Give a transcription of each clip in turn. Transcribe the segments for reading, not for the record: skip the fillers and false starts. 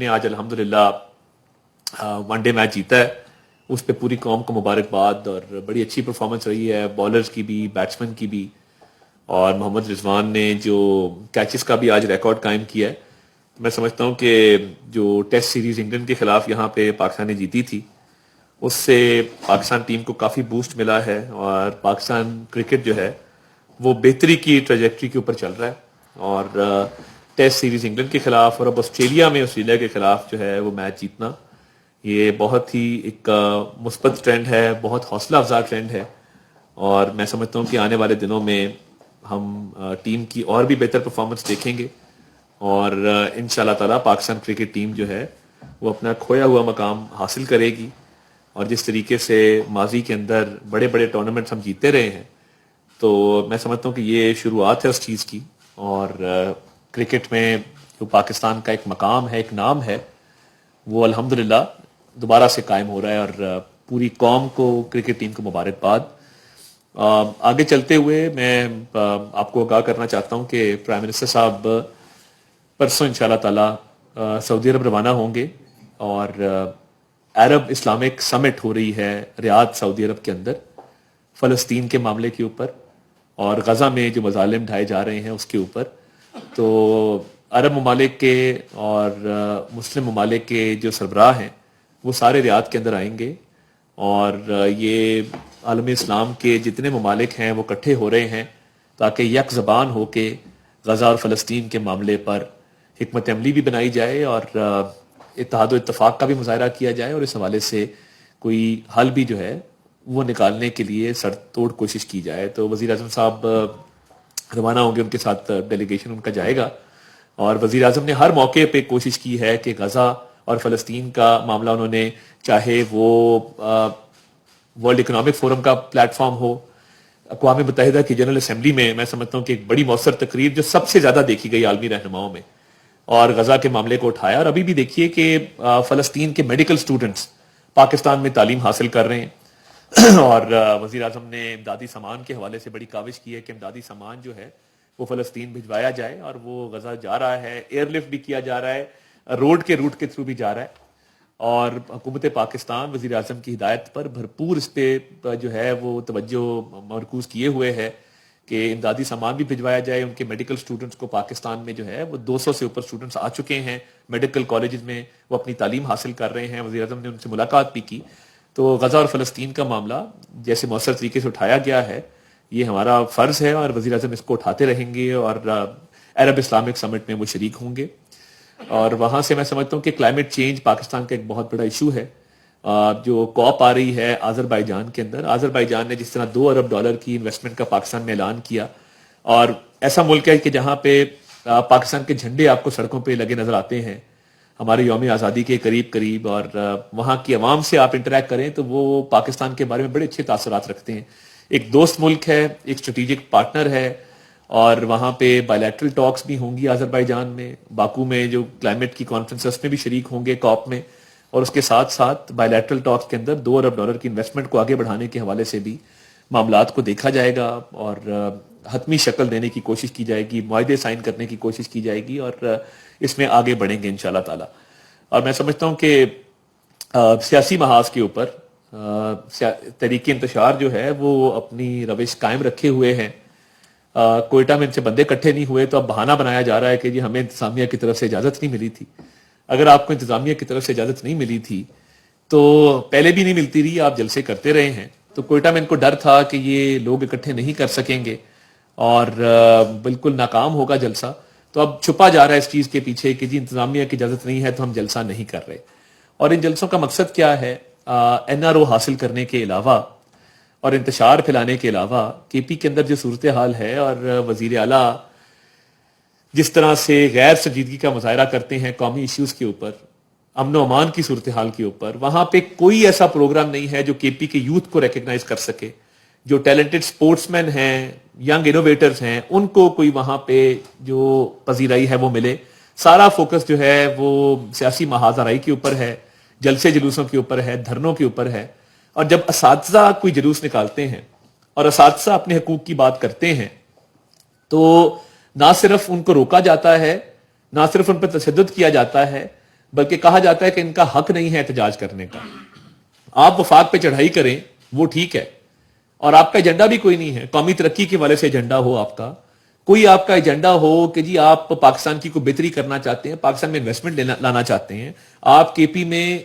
نے آج الحمدللہ ون ڈے میچ جیتا ہے، اس پہ پوری قوم کو مبارکباد، اور بڑی اچھی پرفارمنس رہی ہے بالرز کی بھی، بیٹسمین کی بھی، اور محمد رضوان نے جو کیچز کا بھی آج ریکارڈ قائم کیا ہے. میں سمجھتا ہوں کہ جو ٹیسٹ سیریز انگلینڈ کے خلاف یہاں پہ پاکستان نے جیتی تھی، اس سے پاکستان ٹیم کو کافی بوسٹ ملا ہے، اور پاکستان کرکٹ جو ہے وہ بہتری کی ٹریجیکٹری کے اوپر چل رہا ہے. اور ٹیسٹ سیریز انگلینڈ کے خلاف اور اب آسٹریلیا میں آسٹریلیا کے خلاف جو ہے وہ میچ جیتنا، یہ بہت ہی ایک مثبت ٹرینڈ ہے، بہت حوصلہ افزا ٹرینڈ ہے. اور میں سمجھتا ہوں کہ آنے والے دنوں میں ہم ٹیم کی اور بھی بہتر پرفارمنس دیکھیں گے، اور انشاءاللہ تعالی پاکستان کرکٹ ٹیم جو ہے وہ اپنا کھویا ہوا مقام حاصل کرے گی. اور جس طریقے سے ماضی کے اندر بڑے بڑے ٹورنامنٹس ہم جیتے رہے ہیں، تو میں سمجھتا ہوں کہ یہ شروعات ہے اس چیز کی. اور کرکٹ میں جو پاکستان کا ایک مقام ہے، ایک نام ہے، وہ الحمدللہ دوبارہ سے قائم ہو رہا ہے، اور پوری قوم کو، کرکٹ ٹیم کو مبارکباد. آگے چلتے ہوئے میں آپ کو آگاہ کرنا چاہتا ہوں کہ پرائم منسٹر صاحب پرسوں انشاءاللہ تعالی سعودی عرب روانہ ہوں گے، اور عرب اسلامک سمٹ ہو رہی ہے ریاض سعودی عرب کے اندر، فلسطین کے معاملے کے اوپر اور غزہ میں جو مظالم ڈھائے جا رہے ہیں اس کے اوپر. تو عرب ممالک کے اور مسلم ممالک کے جو سربراہ ہیں وہ سارے ریاض کے اندر آئیں گے، اور یہ عالم اسلام کے جتنے ممالک ہیں وہ اکٹھے ہو رہے ہیں تاکہ یک زبان ہو کے غزہ اور فلسطین کے معاملے پر حکمت عملی بھی بنائی جائے، اور اتحاد و اتفاق کا بھی مظاہرہ کیا جائے، اور اس حوالے سے کوئی حل بھی جو ہے وہ نکالنے کے لیے سر توڑ کوشش کی جائے. تو وزیر اعظم صاحب روانہ ہوں گے، ان کے ساتھ ڈیلیگیشن ان کا جائے گا. اور وزیر اعظم نے ہر موقع پہ کوشش کی ہے کہ غزہ اور فلسطین کا معاملہ، انہوں نے چاہے وہ ورلڈ اکنامک فورم کا پلیٹ فارم ہو، اقوام متحدہ کی جنرل اسمبلی میں، میں سمجھتا ہوں کہ ایک بڑی مؤثر تقریر جو سب سے زیادہ دیکھی گئی عالمی رہنماؤں میں، اور غزہ کے معاملے کو اٹھایا. اور ابھی بھی دیکھیے کہ فلسطین کے میڈیکل سٹوڈنٹس پاکستان میں تعلیم حاصل کر رہے ہیں، اور وزیر اعظم نے امدادی سامان کے حوالے سے بڑی کاوش کی ہے کہ امدادی سامان جو ہے وہ فلسطین بھجوایا جائے، اور وہ غزہ جا رہا ہے، ایئر لفٹ بھی کیا جا رہا ہے، روڈ کے روٹ کے تھرو بھی جا رہا ہے. اور حکومت پاکستان وزیر اعظم کی ہدایت پر بھرپور اس پہ جو ہے وہ توجہ مرکوز کیے ہوئے ہے کہ امدادی سامان بھی بھجوایا جائے. ان کے میڈیکل سٹوڈنٹس کو پاکستان میں جو ہے وہ 200 سے اوپر سٹوڈنٹس آ چکے ہیں میڈیکل کالجز میں، وہ اپنی تعلیم حاصل کر رہے ہیں. وزیر اعظم نے ان سے ملاقات بھی کی. تو غزہ اور فلسطین کا معاملہ جیسے مؤثر طریقے سے اٹھایا گیا ہے، یہ ہمارا فرض ہے، اور وزیر اعظم اس کو اٹھاتے رہیں گے، اور عرب اسلامک سمٹ میں وہ شریک ہوں گے. اور وہاں سے میں سمجھتا ہوں کہ کلائمیٹ چینج پاکستان کا ایک بہت بڑا ایشو ہے. جو کوپ آ رہی ہے آذربائیجان کے اندر، آذربائیجان نے جس طرح $2 ارب کی انویسٹمنٹ کا پاکستان میں اعلان کیا، اور ایسا ملک ہے کہ جہاں پہ پاکستان کے جھنڈے آپ کو سڑکوں پہ لگے نظر آتے ہیں ہمارے یوم آزادی کے قریب قریب، اور وہاں کی عوام سے آپ انٹریکٹ کریں تو وہ پاکستان کے بارے میں بڑے اچھے تاثرات رکھتے ہیں. ایک دوست ملک ہے، ایک اسٹریٹجک پارٹنر ہے، اور وہاں پہ بائیلیٹرل ٹاکس بھی ہوں گی آذربائیجان میں. باکو میں جو کلائمیٹ کی کانفرنس ہے اس میں بھی شریک ہوں گے کاپ میں، اور اس کے ساتھ ساتھ بائیلیٹرل ٹاکس کے اندر $2 ارب کی انویسٹمنٹ کو آگے بڑھانے کے حوالے سے بھی معاملات کو دیکھا جائے گا، اور حتمی شکل دینے کی کوشش کی جائے گی، معاہدے سائن کرنے کی کوشش کی جائے گی، اور اس میں آگے بڑھیں گے انشاءاللہ تعالی. اور میں سمجھتا ہوں کہ سیاسی محاذ کے اوپر تحریک انتشار جو ہے وہ اپنی روش قائم رکھے ہوئے ہیں. کوئٹہ میں ان سے بندے اکٹھے نہیں ہوئے، تو اب بہانہ بنایا جا رہا ہے کہ جی ہمیں انتظامیہ کی طرف سے اجازت نہیں ملی تھی. اگر آپ کو انتظامیہ کی طرف سے اجازت نہیں ملی تھی تو پہلے بھی نہیں ملتی رہی، آپ جلسے کرتے رہے ہیں. تو کوئٹہ میں ان کو ڈر تھا کہ یہ لوگ اکٹھے نہیں کر سکیں گے اور بالکل ناکام ہوگا جلسہ. تو اب چھپا جا رہا ہے اس چیز کے پیچھے کہ جی انتظامیہ کی اجازت نہیں ہے تو ہم جلسہ نہیں کر رہے. اور ان جلسوں کا مقصد کیا ہے؟ NRO حاصل کرنے کے علاوہ اور انتشار پھیلانے کے علاوہ کے پی کے اندر جو صورتحال ہے، اور وزیر اعلیٰ جس طرح سے غیر سنجیدگی کا مظاہرہ کرتے ہیں قومی ایشوز کے اوپر، امن و امان کی صورتحال کے اوپر، وہاں پہ کوئی ایسا پروگرام نہیں ہے جو کے پی کے یوتھ کو ریکگنائز کر سکے. جو ٹیلنٹڈ سپورٹس مین ہیں، ینگ انوویٹرز ہیں، ان کو کوئی وہاں پہ جو پذیرائی ہے وہ ملے. سارا فوکس جو ہے وہ سیاسی محاذ آرائی کے اوپر ہے، جلسے جلوسوں کے اوپر ہے، دھرنوں کے اوپر ہے. اور جب اساتذہ کوئی جلوس نکالتے ہیں اور اساتذہ اپنے حقوق کی بات کرتے ہیں تو نہ صرف ان کو روکا جاتا ہے، نہ صرف ان پر تشدد کیا جاتا ہے، بلکہ کہا جاتا ہے کہ ان کا حق نہیں ہے احتجاج کرنے کا. آپ وفاق پہ چڑھائی کریں وہ ٹھیک ہے, اور آپ کا ایجنڈا بھی کوئی نہیں ہے قومی ترقی کے والے سے ایجنڈا ہو آپ کا, کوئی آپ کا ایجنڈا ہو کہ جی آپ پاکستان کی کوئی بہتری کرنا چاہتے ہیں, پاکستان میں انویسٹمنٹ لانا چاہتے ہیں, آپ کے پی میں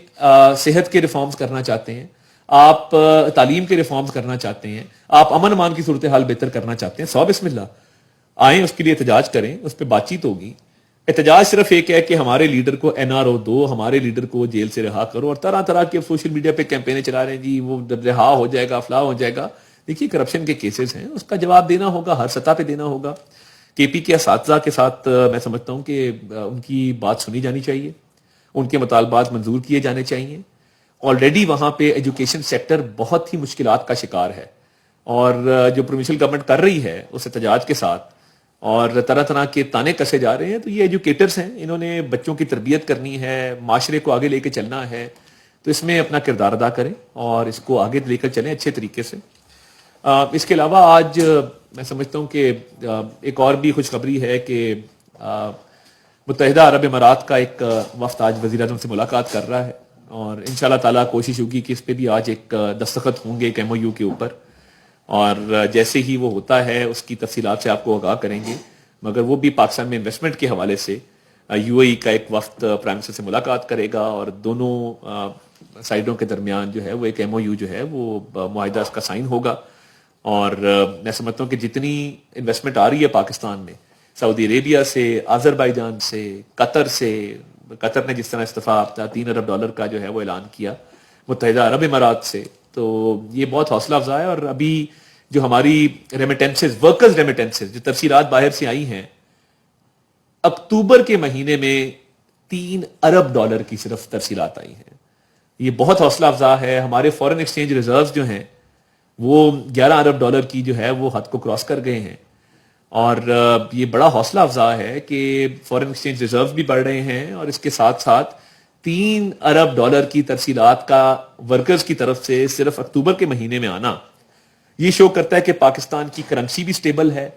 صحت کے ریفارمز کرنا چاہتے ہیں, آپ تعلیم کے ریفارمز کرنا چاہتے ہیں, آپ امن امان کی صورتحال بہتر کرنا چاہتے ہیں, سو بسم اللہ آئیں, اس کے لیے احتجاج کریں, اس پہ بات چیت ہوگی. احتجاج صرف ایک ہے کہ ہمارے لیڈر کو این آر او دو, ہمارے لیڈر کو جیل سے رہا کرو, اور طرح طرح کے سوشل میڈیا پہ کیمپینیں چلا رہے ہیں جی وہ رہا ہو جائے گا, فلاح ہو جائے گا. دیکھیے کرپشن کے کیسز ہیں, اس کا جواب دینا ہوگا, ہر سطح پہ دینا ہوگا. کے پی کے اساتذہ کے ساتھ میں سمجھتا ہوں کہ ان کی بات سنی جانی چاہیے, ان کے مطالبات منظور کیے جانے چاہیے. آلریڈی وہاں پہ ایجوکیشن سیکٹر بہت ہی مشکلات کا شکار ہے, اور جو پروونشل گورنمنٹ کر رہی ہے اس احتجاج کے ساتھ, اور طرح طرح کے تانے کسے جا رہے ہیں, تو یہ ایجوکیٹرز ہیں, انہوں نے بچوں کی تربیت کرنی ہے, معاشرے کو آگے لے کے چلنا ہے, تو اس میں اپنا کردار ادا کریں اور اس کو آگے لے کر چلیں اچھے طریقے سے. اس کے علاوہ آج میں سمجھتا ہوں کہ ایک اور بھی خوشخبری ہے کہ متحدہ عرب امارات کا ایک وفد آج وزیر اعظم سے ملاقات کر رہا ہے, اور انشاءاللہ تعالیٰ کوشش ہوگی کہ اس پہ بھی آج ایک دستخط ہوں گے ایک MOU کے اوپر, اور جیسے ہی وہ ہوتا ہے اس کی تفصیلات سے آپ کو آگاہ کریں گے. مگر وہ بھی پاکستان میں انویسٹمنٹ کے حوالے سے UAE کا ایک وفد پرائم منسٹر سے ملاقات کرے گا, اور دونوں سائڈوں کے درمیان جو ہے وہ ایک MOU جو ہے وہ معاہدہ اس کا سائن ہوگا. اور میں سمجھتا ہوں کہ جتنی انویسٹمنٹ آ رہی ہے پاکستان میں, سعودی عربیہ سے, آذربائیجان سے, قطر سے, قطر نے جس طرح استعفیٰ $3 ارب کا جو ہے وہ اعلان کیا, متحدہ عرب امارات سے, تو یہ بہت حوصلہ افزا ہے. اور ابھی جو ہماری ریمیٹنسز, ورکرز ریمیٹنسز جو تفصیلات باہر سے آئی ہیں, اکتوبر کے مہینے میں $3 ارب کی صرف تفصیلات آئی ہیں. یہ بہت حوصلہ افزا ہے. ہمارے فورن ایکسچینج ریزروز جو ہیں وہ $11 ارب کی جو ہے وہ حد کو کراس کر گئے ہیں, اور یہ بڑا حوصلہ افزا ہے کہ فورن ایکسچینج ریزروز بھی بڑھ رہے ہیں, اور اس کے ساتھ ساتھ $3 ارب کی ترسیلات کا ورکرز کی طرف سے صرف اکتوبر کے مہینے میں آنا, یہ شو کرتا ہے کہ پاکستان کی کرنسی بھی سٹیبل ہے,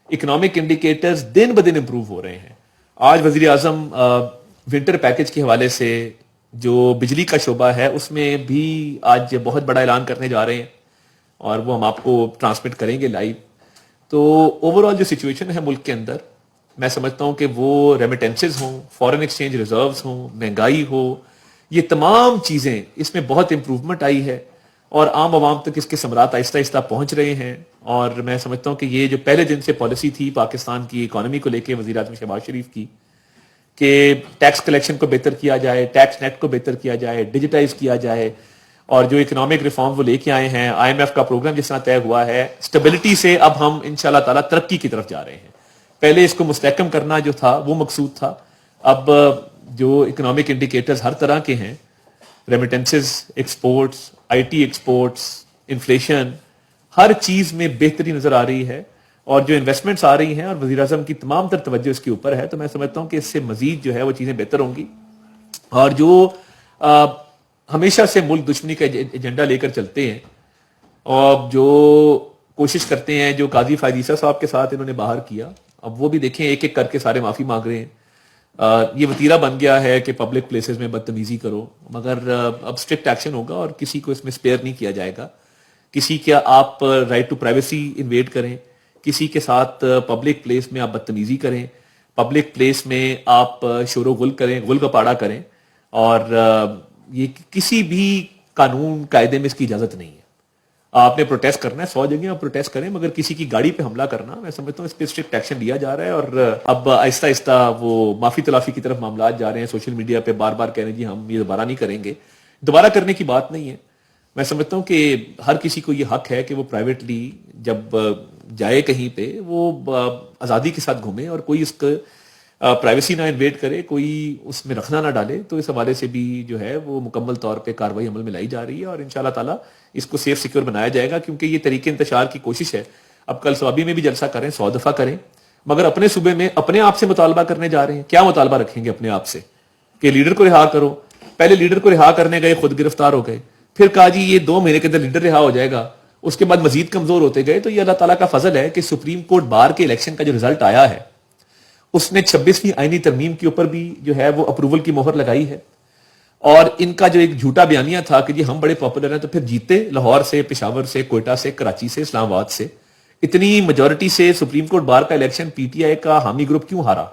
اکنامک انڈیکیٹرز دن بدن امپروو ہو رہے ہیں. آج وزیر اعظم ونٹر پیکج کے حوالے سے جو بجلی کا شعبہ ہے اس میں بھی آج بہت بڑا اعلان کرنے جا رہے ہیں, اور وہ ہم آپ کو ٹرانسمٹ کریں گے لائیو. تو اوور آل جو سچویشن ہے ملک کے اندر, میں سمجھتا ہوں کہ وہ ریمیٹنسز ہوں, فورن ایکسچینج ریزروز ہوں, مہنگائی ہو, یہ تمام چیزیں اس میں بہت امپروومنٹ آئی ہے, اور عام عوام تک اس کے ثمرات آہستہ آہستہ پہنچ رہے ہیں. اور میں سمجھتا ہوں کہ یہ جو پہلے دن سے پالیسی تھی پاکستان کی اکانومی کو لے کے وزیر اعظم شہباز شریف کی, کہ ٹیکس کلیکشن کو بہتر کیا جائے, ٹیکس نیٹ کو بہتر کیا جائے, ڈیجیٹائز کیا جائے, اور جو اکنامک ریفارم وہ لے کے آئے ہیں, IMF کا پروگرام جس طرح طے ہوا ہے, اسٹیبلٹی سے اب ہم انشاءاللہ تعالیٰ ترقی کی طرف جا رہے ہیں. پہلے اس کو مستحکم کرنا جو تھا وہ مقصود تھا, اب جو اکنامک انڈیکیٹرز ہر طرح کے ہیں, remittances, exports, IT exports, inflation, ہر چیز میں بہتری نظر آ رہی ہے, اور جو انویسٹمنٹس آ رہی ہیں اور وزیر اعظم کی تمام تر توجہ اس کے اوپر ہے, تو میں سمجھتا ہوں کہ اس سے مزید جو ہے وہ چیزیں بہتر ہوں گی. اور جو ہمیشہ سے ملک دشمنی کا ایجنڈا لے کر چلتے ہیں, اور جو کوشش کرتے ہیں, جو قاضی فائز صاحب کے ساتھ انہوں نے باہر کیا, اب وہ بھی دیکھیں ایک ایک کر کے سارے معافی مانگ رہے ہیں. یہ وتیرہ بن گیا ہے کہ پبلک پلیسز میں بدتمیزی کرو, مگر اب اسٹرکٹ ایکشن ہوگا اور کسی کو اس میں اسپیئر نہیں کیا جائے گا. کسی کا آپ رائٹ ٹو پرائیویسی انویڈ کریں, کسی کے ساتھ پبلک پلیس میں آپ بدتمیزی کریں, پبلک پلیس میں آپ شور و غل کریں, غل گپاڑا کریں, اور یہ کسی بھی قانون قاعدے میں اس کی اجازت نہیں ہے. آپ نے پروٹیسٹ کرنا ہے 100 جگہ آپ پروٹیسٹ کریں, مگر کسی کی گاڑی پہ حملہ کرنا, میں سمجھتا ہوں اس پہ اسٹرکٹ ایکشن لیا جا رہا ہے. اور اب آہستہ آہستہ وہ معافی تلافی کی طرف معاملات جا رہے ہیں. سوشل میڈیا پہ بار بار کہہ رہے ہیں جی ہم یہ دوبارہ نہیں کریں گے, دوبارہ کرنے کی بات نہیں ہے. میں سمجھتا ہوں کہ ہر کسی کو یہ حق ہے کہ وہ پرائیویٹلی جب جائے کہیں پہ وہ آزادی کے ساتھ گھومے, اور کوئی اس کا پرائیویسی نہ انویٹ کرے, کوئی اس میں رکھنا نہ ڈالے. تو اس حوالے سے بھی جو ہے وہ مکمل طور پہ کارروائی عمل میں لائی جا رہی ہے, اور انشاءاللہ تعالیٰ اس کو سیف سیکیور بنایا جائے گا, کیونکہ یہ طریقے انتشار کی کوشش ہے. اب کل صوابی میں بھی جلسہ کریں, 100 دفعہ کریں, مگر اپنے صوبے میں اپنے آپ سے مطالبہ کرنے جا رہے ہیں. کیا مطالبہ رکھیں گے اپنے آپ سے کہ لیڈر کو رہا کرو؟ پہلے لیڈر کو رہا کرنے گئے, خود گرفتار ہو گئے, پھر کہا جی یہ 2 مہینے کے اندر لیڈر رہا ہو جائے گا, اس کے بعد مزید کمزور ہوتے گئے. تو یہ اللہ تعالیٰ کا فضل ہے کہ سپریم کورٹ بار کے الیکشن کا جو رزلٹ آیا ہے اس نے 26ویں آئینی ترمیم کے اوپر بھی جو ہے وہ اپروول کی مہر لگائی ہے. اور ان کا جو ایک جھوٹا بیانیہ تھا کہ جی ہم بڑے پاپولر ہیں، تو پھر جیتے لاہور سے، پشاور سے، کوئٹہ سے، کراچی سے، اسلام آباد سے، اتنی میجورٹی سے سپریم کورٹ بار کا الیکشن پی ٹی آئی کا حامی گروپ کیوں ہارا؟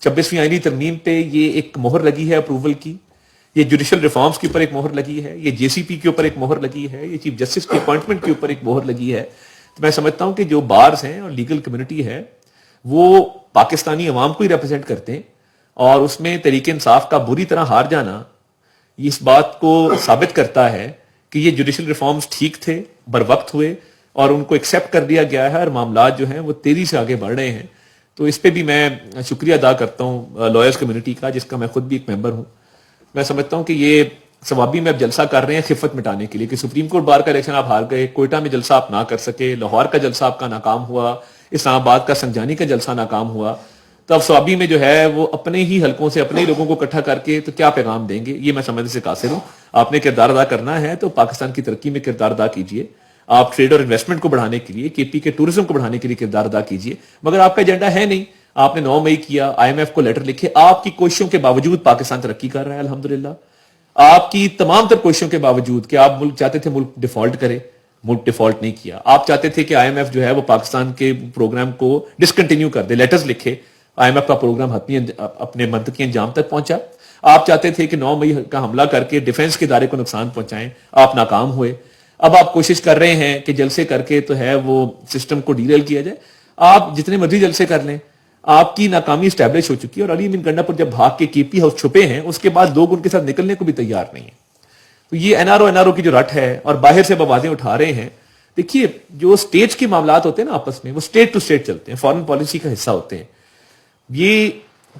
26ویں آئینی ترمیم پہ یہ ایک مہر لگی ہے اپروول کی، یہ جوڈیشل ریفارمز کے اوپر ایک مہر لگی ہے، یہ جے سی پی کے اوپر ایک مہر لگی ہے، یہ چیف جسٹس کی اپوائنٹمنٹ کے اوپر ایک مہر لگی ہے. تو میں سمجھتا ہوں کہ جو بارز ہیں اور لیگل کمیونٹی ہے وہ پاکستانی عوام کو ہی ریپرزینٹ کرتے ہیں، اور اس میں تحریک انصاف کا بری طرح ہار جانا اس بات کو ثابت کرتا ہے کہ یہ جوڈیشل ریفارمز ٹھیک تھے، بر وقت ہوئے، اور ان کو ایکسیپٹ کر دیا گیا ہے، اور معاملات جو ہیں وہ تیزی سے آگے بڑھ رہے ہیں. تو اس پہ بھی میں شکریہ ادا کرتا ہوں لائرز کمیونٹی کا، جس کا میں خود بھی ایک ممبر ہوں. میں سمجھتا ہوں کہ یہ ثوابی میں اب جلسہ کر رہے ہیں خفت مٹانے کے لیے، کہ سپریم کورٹ بار کا الیکشن آپ ہار گئے، کوئٹہ میں جلسہ آپ نہ کر سکے، لاہور کا جلسہ آپ کا ناکام ہوا، اسلام آباد کا سنجانی کا جلسہ ناکام ہوا، تو اب ثوابی میں جو ہے وہ اپنے ہی حلقوں سے اپنے ہی لوگوں کو اکٹھا کر کے تو کیا پیغام دیں گے؟ یہ میں سمجھنے سے قاصر ہوں. آپ نے کردار ادا کرنا ہے تو پاکستان کی ترقی میں کردار ادا کیجیے، آپ ٹریڈ اور انویسٹمنٹ کو بڑھانے کے لیے، کے پی کے ٹورزم کو بڑھانے کے لیے کردار ادا کیجیے. مگر آپ کا ایجنڈا ہے نہیں. آپ نے 9 مئی کیا، آئی ایم ایف کو لیٹر لکھے، آپ کی کوششوں کے باوجود پاکستان ترقی کر رہا ہے الحمدللہ. آپ کی تمام تر کوششوں کے باوجود کہ آپ ملک چاہتے تھے ملک ڈیفالٹ کرے، ملک ڈیفالٹ نہیں کیا. آپ چاہتے تھے کہ آئی ایم ایف جو ہے وہ پاکستان کے پروگرام کو ڈسکنٹینیو کر دے، لیٹرز لکھے، آئی ایم ایف کا پروگرام اپنے منطقی انجام تک پہنچا. آپ چاہتے تھے کہ 9 مئی کا حملہ کر کے ڈیفنس کے ادارے کو نقصان پہنچائیں، آپ ناکام ہوئے. اب آپ کوشش کر رہے ہیں کہ جلسے کر کے تو ہے وہ سسٹم کو ڈیریل کیا جائے. آپ جتنے مرضی جلسے کر لیں، آپ کی ناکامی اسٹیبلش ہو چکی ہے. اور علی امین گنڈا پر جب بھاگ کے کے پی ہاؤس چھپے ہیں، اس کے بعد لوگ ان کے ساتھ نکلنے کو بھی تیار نہیں ہیں. تو یہ این آر او کی جو رٹ ہے اور باہر سے آوازیں اٹھا رہے ہیں. دیکھیے جو اسٹیٹس کے معاملات ہوتے ہیں نا آپس میں، وہ اسٹیٹ ٹو اسٹیٹ چلتے ہیں، فارن پالیسی کا حصہ ہوتے ہیں. یہ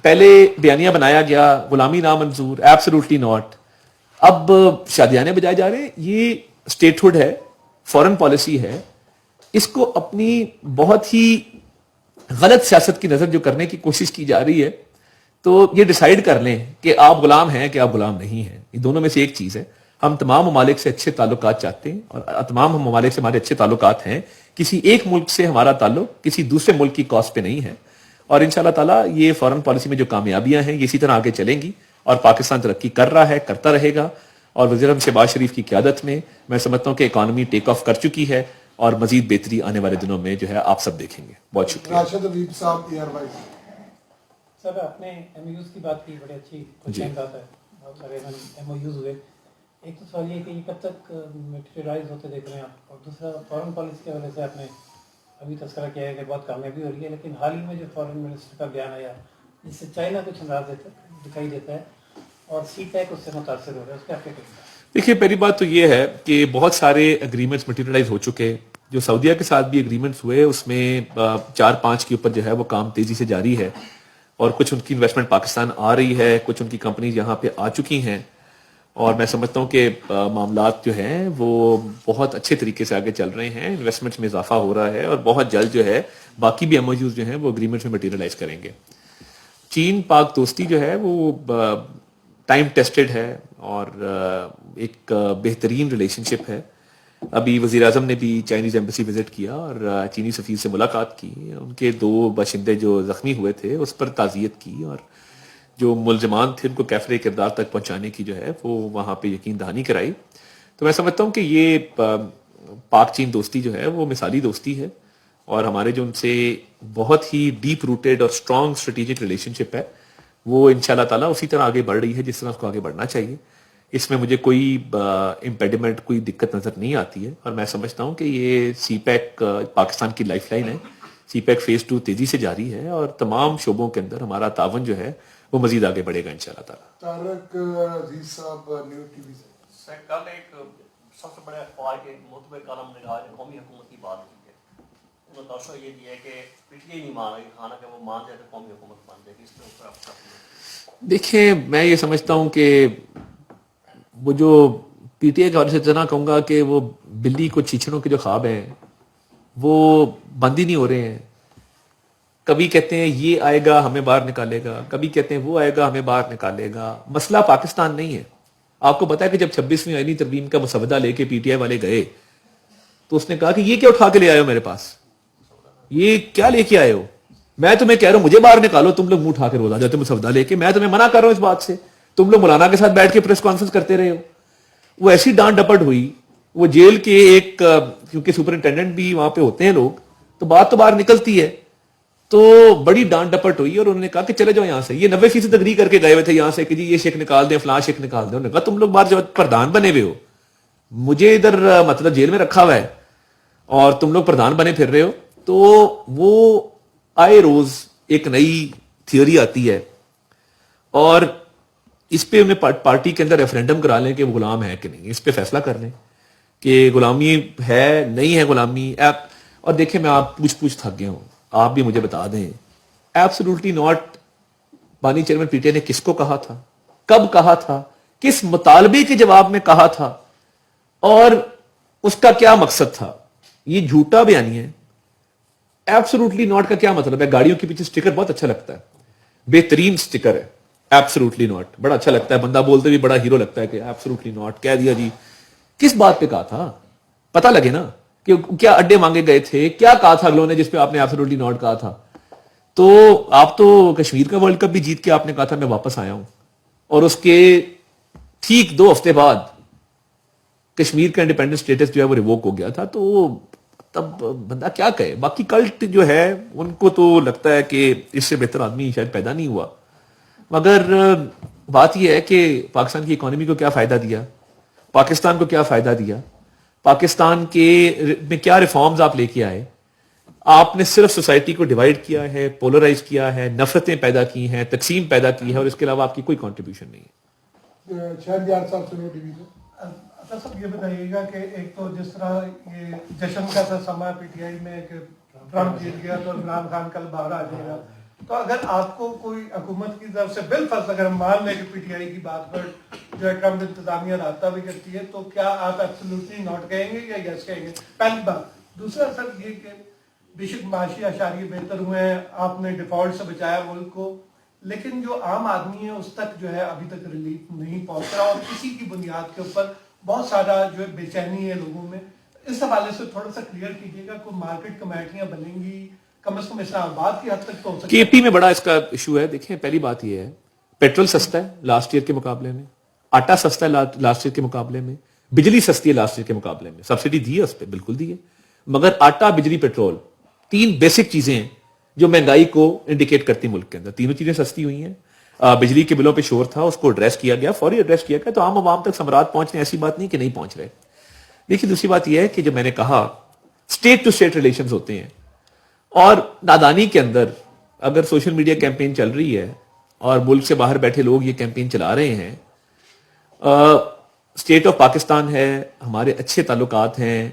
پہلے بیانیہ بنایا گیا غلامی نامنظور، ایبسولوٹلی ناٹ. اب شادیانے بجائے جا رہے ہیں. یہ اسٹیٹ ہوڈ ہے، فارن پالیسی ہے، اس کو اپنی بہت ہی غلط سیاست کی نظر جو کرنے کی کوشش کی جا رہی ہے. تو یہ ڈیسائیڈ کر لیں کہ آپ غلام ہیں کہ آپ غلام نہیں ہیں. یہ دونوں میں سے ایک چیز ہے. ہم تمام ممالک سے اچھے تعلقات چاہتے ہیں، اور تمام ممالک سے ہمارے اچھے تعلقات ہیں. کسی ایک ملک سے ہمارا تعلق کسی دوسرے ملک کی کاسٹ پہ نہیں ہے. اور انشاءاللہ تعالیٰ یہ فارن پالیسی میں جو کامیابیاں ہیں یہ اسی طرح آگے چلیں گی، اور پاکستان ترقی کر رہا ہے، کرتا رہے گا. اور وزیر اعظم شہباز شریف کی قیادت میں میں سمجھتا ہوں کہ اکانومی ٹیک آف کر چکی ہے، اور مزید بہتری آنے والے دنوں میں جو ہے آپ سب دیکھیں گے. بہت شکریہ. راشد حبیب صاحب سر آپ نے ایم او یوز کی بات کی، بڑی اچھی بات ہے، بہت سارے ایم او یوز ہوئے. ایک تو سوال یہ کہ یہ کب تک میٹیریلائز ہوتے دیکھ رہے ہیں آپ، اور دوسرا فارن پالیسی کے حوالے سے آپ نے ابھی تذکرہ کیا ہے کہ بہت کامیابی ہو رہی ہے، لیکن حال ہی میں جو فارن منسٹر کا بیان آیا جس سے چائنا کچھ انداز دکھائی دیتا ہے، اور سی پیک اس سے متاثر ہو رہا ہے، اس کا کیا کہیں گے؟ دیکھیے پہلی بات تو یہ ہے کہ بہت سارے اگریمنٹس مٹیریلائز ہو چکے. جو سعودیہ کے ساتھ بھی اگریمنٹس ہوئے اس میں 4-5 کے اوپر جو ہے وہ کام تیزی سے جاری ہے، اور کچھ ان کی انویسٹمنٹ پاکستان آ رہی ہے، کچھ ان کی کمپنیز یہاں پہ آ چکی ہیں. اور میں سمجھتا ہوں کہ معاملات جو ہیں وہ بہت اچھے طریقے سے آگے چل رہے ہیں، انویسٹمنٹس میں اضافہ ہو رہا ہے، اور بہت جلد جو ہے باقی بھی ایم او یوز جو ہیں وہ اگریمنٹس میں مٹیریلائز کریں گے. چین پاک دوستی جو ہے وہ ٹائم ٹیسٹڈ ہے، اور ایک بہترین ریلیشن شپ ہے. ابھی وزیر اعظم نے بھی چائنیز ایمبیسی وزٹ کیا اور چینی سفیر سے ملاقات کی. ان کے 2 باشندے جو زخمی ہوئے تھے اس پر تعزیت کی، اور جو ملزمان تھے ان کو کیفر کردار تک پہنچانے کی جو ہے وہ وہاں پہ یقین دہانی کرائی. تو میں سمجھتا ہوں کہ یہ پاک چین دوستی جو ہے وہ مثالی دوستی ہے، اور ہمارے جو ان سے بہت ہی ڈیپ روٹیڈ اور اسٹرانگ اسٹریٹجک ریلیشن شپ ہے وہ انشاءاللہ تعالیٰ اسی طرح آگے بڑھ رہی ہے جس طرح اس کو آگے بڑھنا چاہیے. اس میں مجھے کوئی امپیڈیمنٹ، کوئی دقت نظر نہیں آتی ہے. اور میں سمجھتا ہوں کہ یہ سی پیک پاکستان کی لائف لائن ہے. سی پیک فیز 2 تیزی سے جاری ہے، اور تمام شعبوں کے اندر ہمارا تعاون جو ہے وہ مزید آگے بڑھے گا انشاءاللہ تعالیٰ. طارق عزیز صاحب نیو ٹی وی سے. کل ایک سب سے بڑے اخبار کے معتبر کالم نگار نے قومی حکومت کی بات کی ہے. انہوں نے توقع یہ دیا ہے کہ پی ٹی آئی نہیں مان رہی، حالانکہ وہ مان جائے تو قومی حکومت مان جائے گی. اس کے اوپر آپ دیکھیں میں یہ سمجھتا ہوں کہ وہ جو پی ٹی آئی کے حوالے سے اتنا کہوں گا کہ وہ بلی کو چیچڑوں کے جو خواب ہیں وہ بند ہی نہیں ہو رہے ہیں. کبھی کہتے ہیں یہ آئے گا ہمیں باہر نکالے گا، کبھی کہتے ہیں وہ آئے گا ہمیں باہر نکالے گا. مسئلہ پاکستان نہیں ہے. آپ کو پتا ہے کہ جب 26ویں آئینی ترمیم کا مسودہ لے کے پی ٹی آئی والے گئے تو اس نے کہا کہ یہ کیا اٹھا کے لے آئے ہو میرے پاس، یہ کیا لے کے آئے ہو. میں تمہیں کہہ رہا ہوں مجھے باہر نکالو, تم لوگ منہ اٹھا کے روز آ جاتے مسودہ لے کے. میں تمہیں منع کر رہا ہوں اس بات سے. تم لوگ مولانا کے ساتھ بیٹھ کے پریس کانفرنس کرتے رہے ہو. وہ ایسی ڈانٹ ڈپٹ ہوئی. وہ جیل کے ایک, کیونکہ سپرنٹینڈنٹ بھی وہاں پہ ہوتے ہیں لوگ, تو بات تو باہر نکلتی ہے, تو بڑی ڈانٹ ڈپٹ ہوئی اور انہوں نے کہا کہ چلے جاؤ یہاں سے. یہ 90% اگری کر کے گئے ہوئے تھے یہاں سے کہ جی یہ شیخ نکال دیں, فلاں شیخ نکال دیں. انہوں نے کہا تم لوگ باہر جب پردھان بنے ہوئے ہو, مجھے ادھر مطلب جیل میں رکھا ہوا ہے اور تم لوگ پردھان بنے پھر رہے ہو. تو وہ آئے روز ایک نئی تھیوری آتی ہے اور اس پہ انہیں پارٹی کے اندر ریفرینڈم کرا لیں کہ وہ غلام ہے کہ نہیں, اس پہ فیصلہ کر لیں کہ غلامی ہے نہیں ہے غلامی. اور دیکھیں میں آپ پوچھ تھک گیا ہوں, آپ بھی مجھے بتا دیں ایبسولوٹلی ناٹ. بانی چیئرمین پی ٹی آئی نے کس کو کہا تھا, کب کہا تھا, کس مطالبے کے جواب میں کہا تھا اور اس کا کیا مقصد تھا؟ یہ جھوٹا بیانی ہے. ایبسولوٹلی ناٹ کا کیا مطلب ہے؟ گاڑیوں کے پیچھے سٹیکر بہت اچھا لگتا ہے, بہترین سٹیکر ہے ایبسولوٹلی ناٹ, بڑا اچھا لگتا ہے, بندہ بولتے بھی بڑا ہیرو لگتا ہے کہ ایبسولوٹلی ناٹ کہہ دیا جی. کس بات پہ کہا تھا پتہ لگے نا, کہ کیا اڈے مانگے گئے تھے, کیا کہا تھا اگلوں نے جس پہ آپ نے ایبسولوٹلی ناٹ کہا تھا. تو آپ تو کشمیر کا ورلڈ کپ بھی جیت کے آپ نے کہا تھا میں واپس آیا ہوں, اور اس کے ٹھیک 2 ہفتے بعد کشمیر کا انڈیپینڈنٹ اسٹیٹس جو ہے وہ ریووک ہو گیا تھا. تو تب بندہ کیا کہے. باقی کلٹ جو ہے ان کو تو لگتا ہے کہ اس سے بہتر آدمی شاید پیدا نہیں ہوا, مگر بات یہ ہے کہ پاکستان کی اکانومی کو کیا فائدہ دیا, پاکستان کو کیا فائدہ دیا, پاکستان کے میں کیا ریفارمز آپ لے کے آئے. آپ نے صرف سوسائٹی کو ڈیوائیڈ کیا ہے, پولرائز کیا ہے, نفرتیں پیدا کی ہیں, تقسیم پیدا کی ہے, اور اس کے علاوہ آپ کی کوئی کنٹریبیوشن نہیں ہے. شہریار صاحب سے ٹی وی سے اچھا صاحب یہ بتائیے گا کہ ایک تو جس طرح یہ جشن کا تھا سما پی ٹی آئی میں کہ ٹرمپ جیت گیا تو عمران خان کل باہر آ جائے گا, تو اگر آپ کو کوئی حکومت کی طرف سے بالفرض اگر ہم مان لیں کہ پی ٹی آئی کی بات پر جو ہے ٹرمپ انتظامیہ رابطہ بھی کرتی ہے, تو کیا آپ ایبسولوٹلی ناٹ کہیں گے یا یس کہیں گے؟ پہلی بات. دوسرا سر یہ کہ بے شک معاشی اشاریے بہتر ہوئے ہیں, آپ نے ڈیفالٹ سے بچایا ملک کو, لیکن جو عام آدمی ہے اس تک جو ہے ابھی تک ریلیف نہیں پہنچ رہا, اور اسی کی بنیاد کے اوپر بہت سارا جو ہے بے چینی ہے لوگوں میں. اس حوالے سے تھوڑا سا کلیئر کیجیے گا. کوئی مارکیٹ کمیٹیاں بنیں گی کم از کم اسلام آباد کی حد تک تو ہو سکتی ہے. کے پی میں بڑا اس کا ایشو ہے. دیکھیں پہلی بات یہ ہے پیٹرول سستا ہے لاسٹ ایئر کے مقابلے میں, آٹا سستا ہے لاسٹ ایئر کے مقابلے میں, بجلی سستی ہے لاسٹ ایئر کے مقابلے میں. سبسڈی دی ہے اس پہ, بالکل دی ہے, مگر آٹا, بجلی, پیٹرول 3 بیسک چیزیں ہیں جو مہنگائی کو انڈیکیٹ کرتی ملک کے اندر. تینوں چیزیں سستی ہوئی ہیں. بجلی کے بلوں پہ شور تھا, اس کو ایڈریس کیا گیا, فوری ایڈریس کیا گیا, تو عام عوام تک ثمرات پہنچ رہے ہیں, ایسی بات نہیں کہ نہیں پہنچ رہے. دیکھیے دوسری بات یہ ہے کہ جو میں نے کہا اسٹیٹ ٹو اسٹیٹ ریلیشنز ہوتے ہیں, اور نادانی کے اندر اگر سوشل میڈیا کیمپین چل رہی ہے اور ملک سے باہر بیٹھے لوگ یہ کیمپین چلا رہے ہیں, اسٹیٹ آف پاکستان ہے, ہمارے اچھے تعلقات ہیں,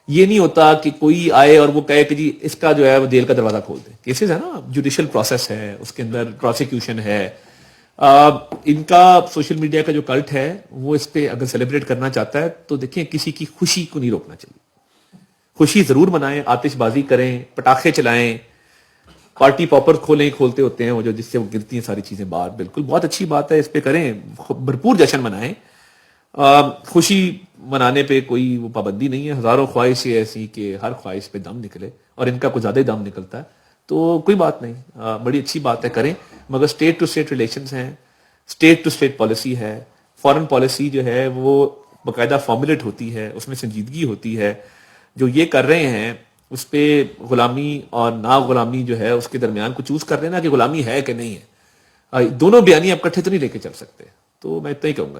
یہ نہیں ہوتا کہ کوئی آئے اور وہ کہے کہ جی اس کا جو ہے وہ جیل کا دروازہ کھول دے. کیسز ہے نا, جوڈیشل پروسیس ہے, اس کے اندر پروسیکیوشن ہے. ان کا سوشل میڈیا کا جو کلٹ ہے وہ اس پہ اگر سیلیبریٹ کرنا چاہتا ہے تو دیکھیں کسی کی خوشی کو نہیں روکنا چاہیے. خوشی ضرور منائیں, آتش بازی کریں, پٹاخے چلائیں, پارٹی پاپر کھولتے ہوتے ہیں وہ جو جس سے وہ گرتی ہیں ساری چیزیں باہر, بالکل بہت اچھی بات ہے, اس پہ کریں, بھرپور جشن منائیں. خوشی منانے پہ کوئی وہ پابندی نہیں ہے. ہزاروں خواہشیں ایسی کہ ہر خواہش پہ دم نکلے, اور ان کا کچھ زیادہ دم نکلتا ہے, تو کوئی بات نہیں, بڑی اچھی بات ہے, کریں. مگر اسٹیٹ ٹو اسٹیٹ ریلیشنز ہیں, اسٹیٹ ٹو اسٹیٹ پالیسی ہے, فارن پالیسی جو ہے وہ باقاعدہ فارمولیٹ ہوتی ہے, اس میں سنجیدگی ہوتی ہے. جو یہ کر رہے ہیں اس پہ غلامی اور نا غلامی جو ہے اس کے درمیان کو چوز کر رہے ہیں نا کہ غلامی ہے کہ نہیں ہے. دونوں بیانی آپ کٹھے تو نہیں لے کے چل سکتے. تو میں اتنا ہی کہوں گا.